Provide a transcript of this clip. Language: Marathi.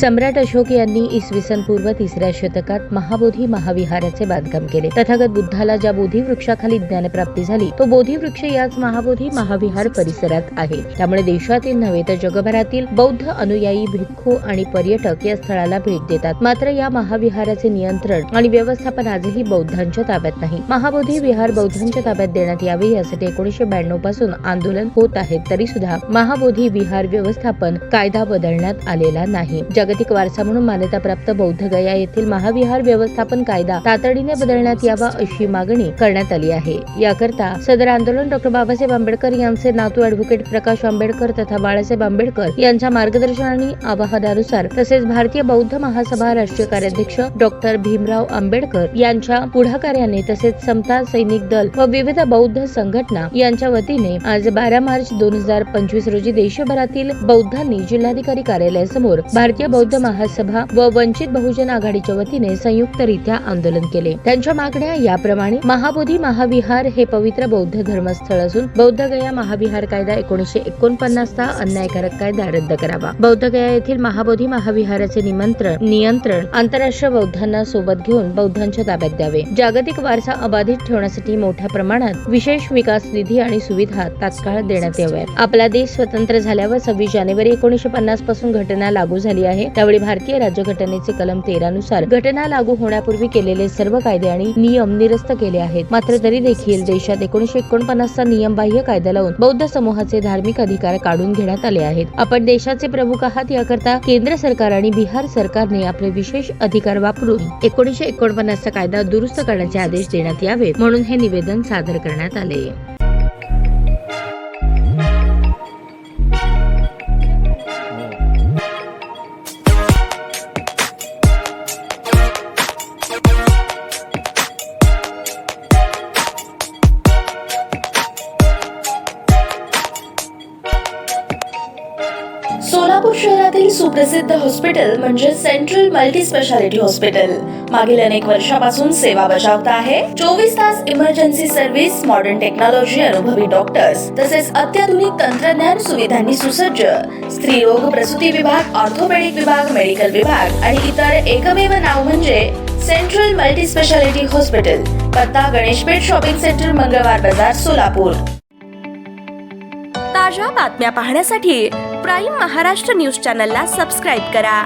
सम्राट अशोक यांनी इसवी सन पूर्व 3ऱ्या शतकात महाबोधी महाविहाराचे बांधकाम केले। तथागत बुद्धाला ज्या बोधी वृक्षाखाली ज्ञानप्राप्ती झाली तो बोधी वृक्ष याच महाबोधी महाविहार परिसरात आहे। त्यामुळे देशातील नव्हे तर जगभरातील बौद्ध अनुयायी, भिक्खू आणि पर्यटक या स्थळाला भेट देतात। मात्र या महाविहाराचे नियंत्रण आणि व्यवस्थापन आजही बौद्धांच्या ताब्यात नाही। महाबोधी विहार बौद्धांच्या ताब्यात देण्यात यावे यासाठी 1992 पासून आंदोलन होत आहे, तरी सुद्धा महाबोधी विहार व्यवस्थापन कायदा बदलण्यात आलेला नाही। जागतिक वारसा म्हणून मान्यताप्राप्त बौद्ध गया येथील महाविहार व्यवस्थापन कायदा तातडीने बदलण्यात यावा अशी मागणी करण्यात आली आहे। याकरता सदर आंदोलन डॉ. बाबासाहेब आंबेडकर यांचे नातू ॲडव्होकेट प्रकाश आंबेडकर तथा बाळासाहेब आंबेडकर यांच्या मार्गदर्शन आणि आवाहनानुसार तसेच भारतीय बौद्ध महासभा राष्ट्रीय कार्याध्यक्ष डॉ. भीमराव आंबेडकर यांच्या पुढाकार्याने तसेच समता सैनिक दल व विविध बौद्ध संघटना यांच्या वतीने आज 12 मार्च 2025 रोजी देशभरातील बौद्धांनी जिल्हाधिकारी कार्यालयासमोर भारतीय बौद्ध महासभा व वंचित बहुजन आघाडीच्या वतीने संयुक्तरित्या आंदोलन केले। त्यांच्या मागण्या याप्रमाणे: महाबोधी महाविहार हे पवित्र बौद्ध धर्मस्थळ असून बौद्ध गया महाविहार कायदा 1949 चा अन्यायकारक कायदा रद्द करावा। बौद्ध गया येथील महाबोधी महाविहाराचे नियंत्रण आंतरराष्ट्रीय बौद्धांना सोबत घेऊन बौद्धांच्या ताब्यात द्यावे। जागतिक वारसा अबाधित ठेवण्यासाठी मोठ्या प्रमाणात विशेष विकास निधी आणि सुविधा तात्काळ देण्यात याव्यात। आपला देश स्वतंत्र झाल्यावर 26 जानेवारी 1950 पासून घटना लागू झाली आहे। त्यावेळी भारतीय राज्यघटनेचे कलम 13 नुसार घटना लागू होण्यापूर्वी केलेले सर्व कायदे आणि नियम निरस्त केले आहेत। मात्र तरी देखील देशात 1949 चा नियमबाह्य कायदा लावून बौद्ध समूहाचे धार्मिक अधिकार काढून घेण्यात आले आहेत। आपण देशाचे प्रमुख आहात, याकरता केंद्र सरकार आणि बिहार सरकारने आपले विशेष अधिकार वापरून 1949 चा कायदा दुरुस्त करण्याचे आदेश देण्यात यावेत म्हणून हे निवेदन सादर करण्यात आले। सोलापूर शहरातील सुप्रसिद्ध हॉस्पिटल म्हणजे सेंट्रल मल्टी स्पेशालिटी हॉस्पिटल मागील अनेक वर्षापासून सेवा बजावत आहे। 24 तास इमर्जन्सी सर्व्हिस, मॉडर्न टेक्नॉलॉजी, अनुभवी डॉक्टर्स तसेच अत्याधुनिक तंत्रज्ञान सुविधांनी सुसज्ज स्त्रीरोग प्रसूती विभाग, ऑर्थोपेडिक विभाग, मेडिकल विभाग आणि इतर एकमेव नाव म्हणजे सेंट्रल मल्टी स्पेशालिटी हॉस्पिटल। पत्ता: गणेशपेठ शॉपिंग सेंटर, मंगळवार बाजार, सोलापूर। ताज्या बातम्या पाहण्यासाठी प्राईम महाराष्ट्र न्यूज चॅनलला सबस्क्राईब करा।